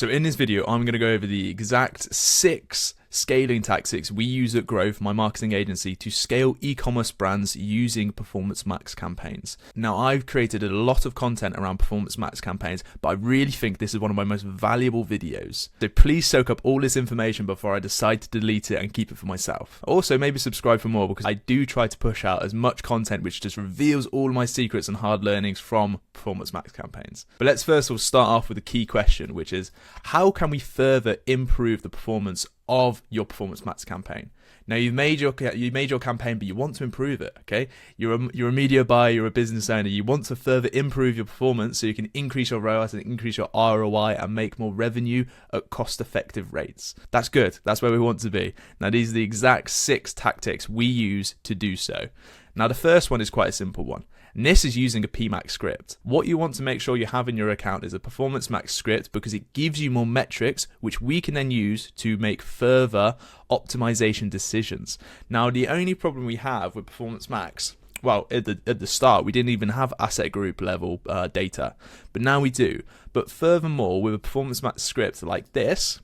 So in this video, I'm going to go over the exact 6 scaling tactics we use at Growth, my marketing agency, to scale e-commerce brands using Performance Max campaigns. Now, I've created a lot of content around Performance Max campaigns, but I really think this is one of my most valuable videos. So please soak up all this information before I decide to delete it and keep it for myself. Also, maybe subscribe for more, because I do try to push out as much content which just reveals all my secrets and hard learnings from Performance Max campaigns. But let's first of all start off with a key question, which is, how can we further improve the performance of your Performance Max campaign? Now, you've made your campaign, but you want to improve it. Okay, you're a media buyer, you're a business owner. You want to further improve your performance so you can increase your ROAS and increase your ROI and make more revenue at cost-effective rates. That's good. That's where we want to be. Now, these are the exact 6 tactics we use to do so. Now, the first one is quite a simple one, and this is using a PMax script. What you want to make sure you have in your account is a Performance Max script, because it gives you more metrics which we can then use to make further optimization decisions. Now, the only problem we have with Performance Max, well, at the start, we didn't even have asset group level data, but now we do. But furthermore, with a Performance Max script like this,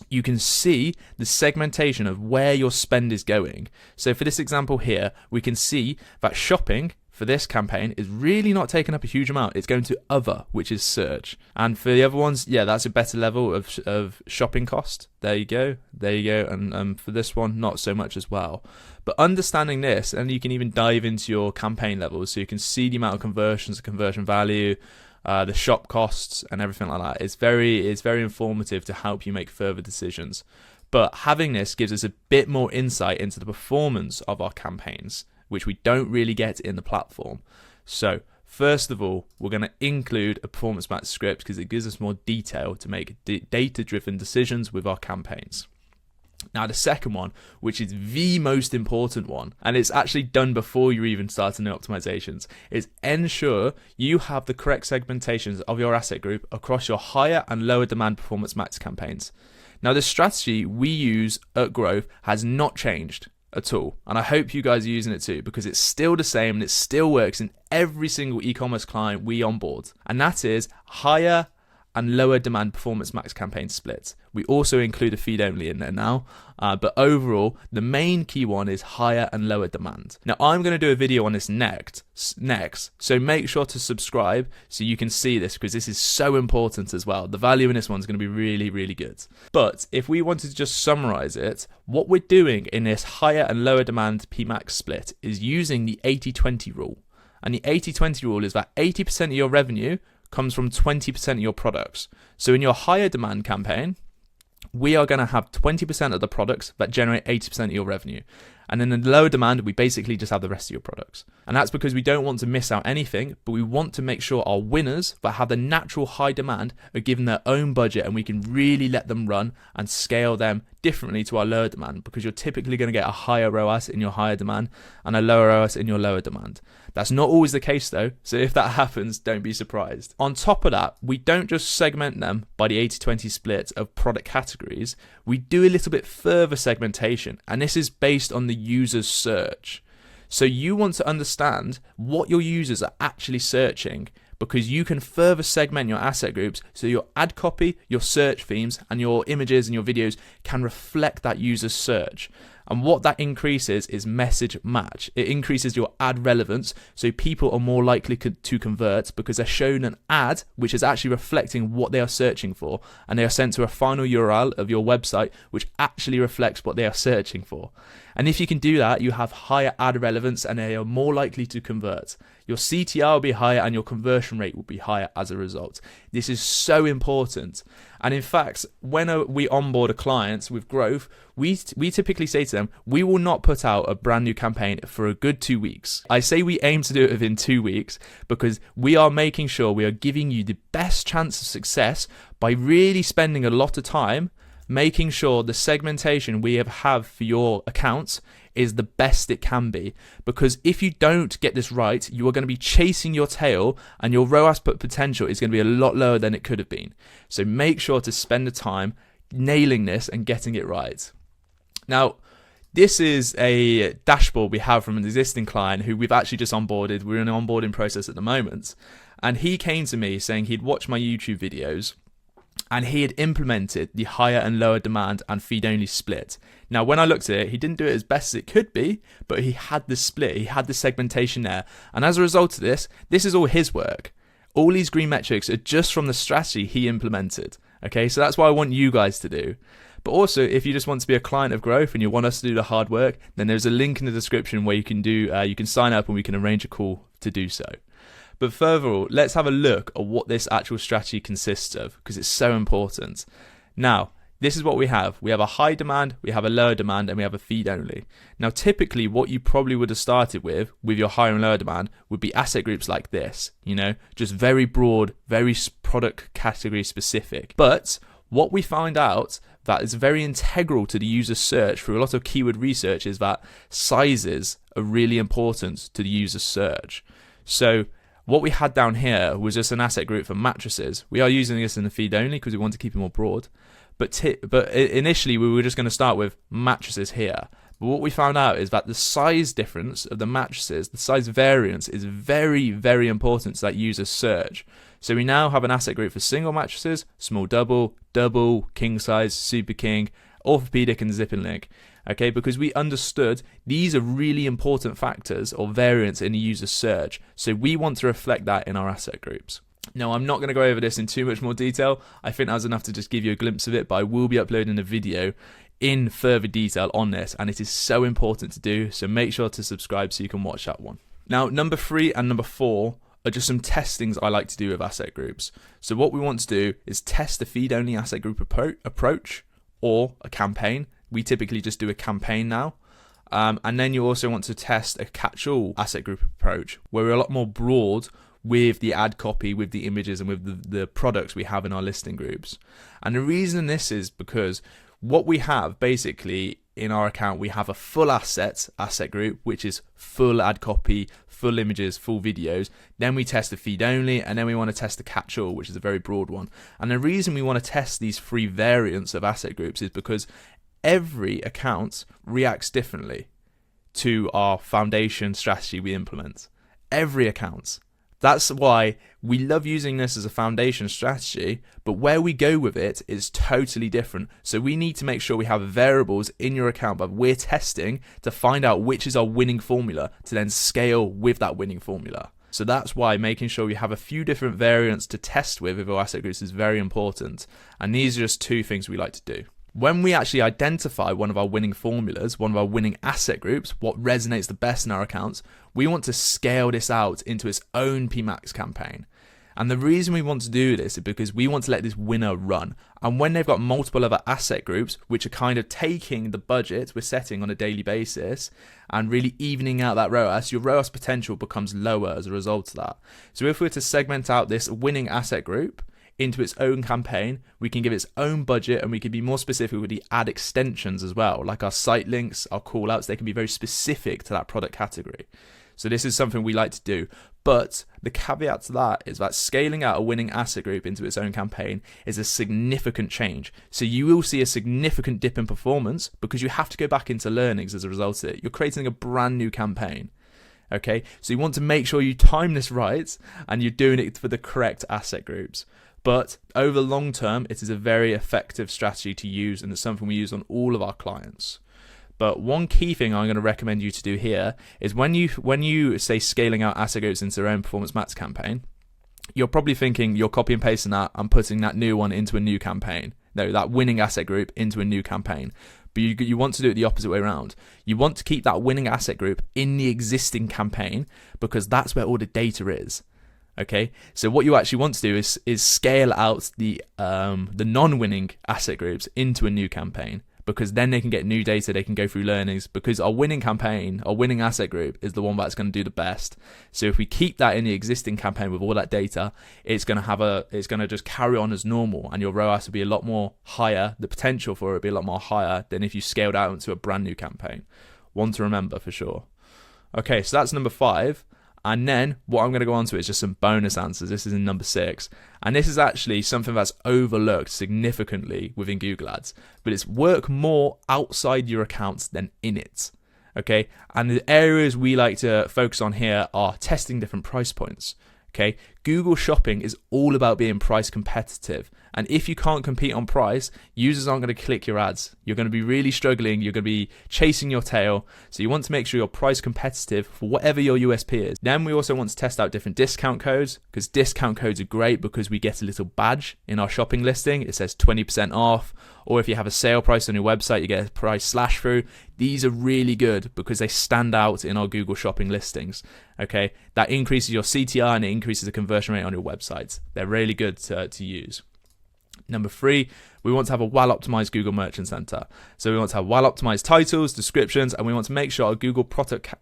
you can see the segmentation of where your spend is going. So for this example here, we can see that shopping for this campaign is really not taking up a huge amount. It's going to other, which is search. And for the other ones, yeah, that's a better level of shopping cost. There you go. And for this one, not so much as well. But understanding this, and you can even dive into your campaign levels, so you can see the amount of conversions, the conversion value, the shop costs and everything like that. It's very informative to help you make further decisions. But having this gives us a bit more insight into the performance of our campaigns, which we don't really get in the platform. So first of all, we're going to include a Performance Max script because it gives us more detail to make data-driven decisions with our campaigns. Now, the second one, which is the most important one, and it's actually done before you even start any optimizations, is ensure you have the correct segmentations of your asset group across your higher and lower demand Performance Max campaigns. Now, the strategy we use at Growth has not changed at all, and I hope you guys are using it too, because it's still the same and it still works in every single e-commerce client we onboard, and that is higher and lower demand Performance Max campaign splits. We also include a feed only in there now, but overall, the main key one is higher and lower demand. Now, I'm going to do a video on this next, so make sure to subscribe so you can see this, because this is so important as well. The value in this one is going to be really, really good. But if we wanted to just summarize it, what we're doing in this higher and lower demand PMax split is using the 80-20 rule. And the 80-20 rule is that 80% of your revenue comes from 20% of your products. So in your higher demand campaign, we are going to have 20% of the products that generate 80% of your revenue. And in the lower demand, we basically just have the rest of your products. And that's because we don't want to miss out anything, but we want to make sure our winners that have the natural high demand are given their own budget, and we can really let them run and scale them differently to our lower demand, because you're typically going to get a higher ROAS in your higher demand and a lower ROAS in your lower demand. That's not always the case though, so if that happens, don't be surprised. On top of that, we don't just segment them by the 80-20 split of product categories, we do a little bit further segmentation, and this is based on the user's search. So you want to understand what your users are actually searching, because you can further segment your asset groups so your ad copy, your search themes, and your images and your videos can reflect that user's search. And what that increases is message match. It increases your ad relevance, so people are more likely to convert because they're shown an ad which is actually reflecting what they are searching for, and they are sent to a final URL of your website which actually reflects what they are searching for. And if you can do that, you have higher ad relevance and they are more likely to convert. Your CTR will be higher and your conversion rate will be higher as a result. This is so important. And in fact, when we onboard a client with Growth, we typically say to them, we will not put out a brand new campaign for a good 2 weeks. I say we aim to do it within 2 weeks because we are making sure we are giving you the best chance of success by really spending a lot of time making sure the segmentation we have for your accounts is the best it can be. Because if you don't get this right, you are going to be chasing your tail and your ROAS potential is going to be a lot lower than it could have been. So make sure to spend the time nailing this and getting it right. Now, this is a dashboard we have from an existing client who we've actually just onboarded. We're in an onboarding process at the moment. And he came to me saying he'd watched my YouTube videos and he had implemented the higher and lower demand and feed only split. Now, when I looked at it, he didn't do it as best as it could be, but he had the split, he had the segmentation there. And as a result of this is all his work. All these green metrics are just from the strategy he implemented. Okay, so that's what I want you guys to do. But also, if you just want to be a client of growth and you want us to do the hard work, then there's a link in the description where you can sign up and we can arrange a call to do so. But furthermore, let's have a look at what this actual strategy consists of, because it's so important. Now, this is what we have. We have a high demand, we have a lower demand, and we have a feed only. Now, typically, what you probably would have started with your higher and lower demand would be asset groups like this, just very broad, very product category specific. But what we find out that is very integral to the user search through a lot of keyword research is that sizes are really important to the user search. So what we had down here was just an asset group for mattresses. We are using this in the feed only because we want to keep it more broad. But initially we were just going to start with mattresses here. But what we found out is that the size difference of the mattresses, the size variance, is very, very important to that user search. So we now have an asset group for single mattresses, small double, double, king size, super king, orthopedic, and zip and link. Okay, because we understood these are really important factors or variants in the user search. So we want to reflect that in our asset groups. Now, I'm not going to go over this in too much more detail. I think that was enough to just give you a glimpse of it, but I will be uploading a video in further detail on this, and it is so important to do. So make sure to subscribe so you can watch that one. Now, number 3 and number 4 are just some testings I like to do with asset groups. So what we want to do is test the feed-only asset group approach or a campaign. We typically just do a campaign now. And then you also want to test a catch-all asset group approach, where we're a lot more broad with the ad copy, with the images, and with the products we have in our listing groups. And the reason this is because what we have basically in our account, we have a full asset group, which is full ad copy, full images, full videos. Then we test the feed only, and then we want to test the catch-all, which is a very broad one. And the reason we want to test these 3 variants of asset groups is because every account reacts differently to our foundation strategy we implement. Every account. That's why we love using this as a foundation strategy, but where we go with it is totally different. So we need to make sure we have variables in your account that we're testing to find out which is our winning formula to then scale with that winning formula. So that's why making sure we have a few different variants to test with our asset groups is very important. And these are just 2 things we like to do. When we actually identify one of our winning formulas, one of our winning asset groups, what resonates the best in our accounts, we want to scale this out into its own PMax campaign. And the reason we want to do this is because we want to let this winner run. And when they've got multiple other asset groups, which are kind of taking the budget we're setting on a daily basis and really evening out that ROAS, your ROAS potential becomes lower as a result of that. So if we were to segment out this winning asset group into its own campaign, we can give its own budget, and we can be more specific with the ad extensions as well, like our site links, our call outs. They can be very specific to that product category. So this is something we like to do. But the caveat to that is that scaling out a winning asset group into its own campaign is a significant change. So you will see a significant dip in performance because you have to go back into learnings as a result of it. You're creating a brand new campaign. Okay, so you want to make sure you time this right and you're doing it for the correct asset groups. But over long term, it is a very effective strategy to use, and it's something we use on all of our clients. But one key thing I'm going to recommend you to do here is when you say scaling out asset groups into their own Performance Max campaign, you're probably thinking you're copy and pasting that and putting that new one into a new campaign. No, that winning asset group into a new campaign. But you want to do it the opposite way around. You want to keep that winning asset group in the existing campaign because that's where all the data is. Okay, so what you actually want to do is scale out the non-winning asset groups into a new campaign, because then they can get new data, they can go through learnings, because our winning campaign, our winning asset group is the one that's going to do the best. So if we keep that in the existing campaign with all that data, it's going to just carry on as normal, and your ROAS will be a lot more higher. The potential for it will be a lot more higher than if you scaled out into a brand new campaign. One to remember for sure. Okay, so that's number 5. And then what I'm going to go on to is just some bonus answers. This is in number 6. And this is actually something that's overlooked significantly within Google Ads. But it's work more outside your accounts than in it. Okay. And the areas we like to focus on here are testing different price points. Okay. Google Shopping is all about being price competitive. And if you can't compete on price, users aren't going to click your ads. You're going to be really struggling. You're going to be chasing your tail. So you want to make sure you're price competitive for whatever your USP is. Then we also want to test out different discount codes, because discount codes are great because we get a little badge in our shopping listing. It says 20% off, or if you have a sale price on your website, you get a price slash through. These are really good because they stand out in our Google shopping listings. Okay, that increases your CTR and it increases the conversion rate on your websites. They're really good to use. Number 3, we want to have a well-optimized Google Merchant Center. So we want to have well-optimized titles, descriptions, and we want to make sure our Google product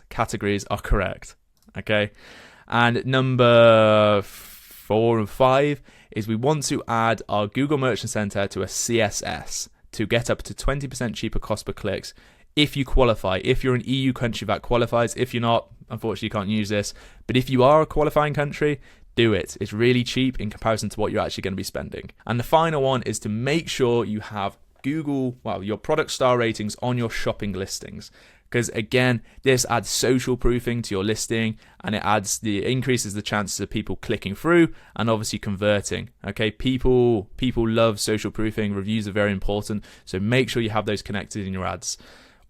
categories are correct. Okay, and number 4 and 5 is we want to add our Google Merchant Center to a CSS to get up to 20% cheaper cost per clicks if you qualify. If you're an EU country that qualifies, if you're not, unfortunately you can't use this. But if you are a qualifying country, do it. It's really cheap in comparison to what you're actually going to be spending. And the final one is to make sure you have your product star ratings on your shopping listings. Because again, this adds social proofing to your listing, and it increases the chances of people clicking through and obviously converting. Okay, people love social proofing. Reviews are very important, so make sure you have those connected in your ads.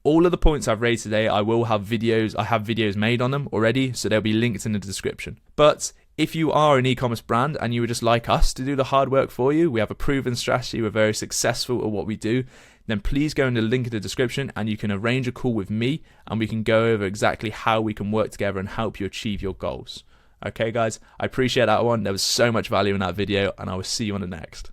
All of the points I've raised today, I have videos made on them already, so they'll be linked in the description. But if you are an e-commerce brand and you would just like us to do the hard work for you, we have a proven strategy, we're very successful at what we do, then please go in the link in the description and you can arrange a call with me and we can go over exactly how we can work together and help you achieve your goals. Okay guys, I appreciate that one. There was so much value in that video and I will see you on the next.